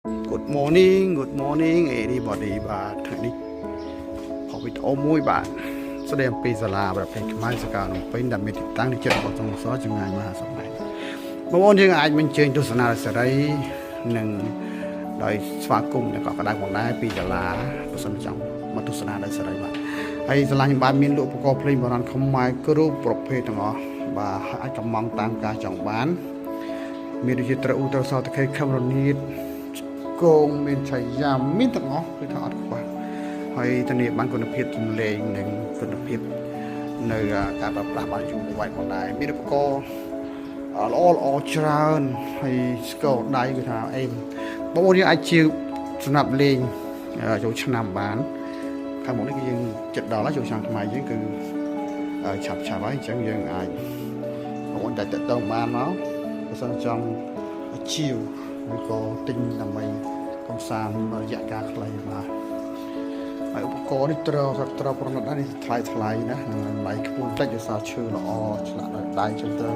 Good morning Good morning everybody បាទថ្ងៃនេះផងវីដេអូមួយបាទស្ដីអំពីសាលាប្រភេទខ្មែរសកានំពេញដែលមានទីតាំងនៅជិតរបស់សំសចម្ងាយមហាសម័យបងប្អូនយើងអាចបញ្ជើញទស្សនាសេរីនិងដោយស្វាគមន៍និងក៏ក្តៅផងដែរពីសាលាបើសិនចង់មកទស្សនាដោយសេរីបាទហើយសាលាខ្ញុំបាទមានលក់ឧបករណ៍ភ្លេងបុរាណខ្មែរគ្រប់ប្រភេទទាំងអស់បាទអាចកំងតាមការចង់បានមានដូចជាត្រអ៊ូត្រសតខេខេមរ៉ូនីតគងមានឆៃយ៉ាមានទាំងអស់គឺថាអត់ខ្វះហើយធានាបានគុណភាពសំឡេងនិងគុណភាពនៅការប្រើប្រាស់បានយូរអង្វែងផងដែរមានឧបករណ៍ល្អច្រើនហើយស្គរដៃគឺថាអេមបងប្អូនយើងអាចជាសម្រាប់លេងចូលឆ្នាំបានខាងមុខនេះគឺយើងចិត្តដល់ហើយចូលឆ្នាំថ្មីយើងគឺឆាប់ហើយអញ្ចឹងយើងអាចបងប្អូនតែតតងបានមកបើសិនចង់ជាវឬក៏ទិញដើម្បីកំសាន្តរយៈកាលខ្លីបាទហើយឧបករណ៍នេះត្រូវប្រណិតដែរនេះថ្លៃណាតម្លៃខ្ពស់តិចដោយសារឈើល្អឆ្លាក់ដោយដៃចឹងទៅ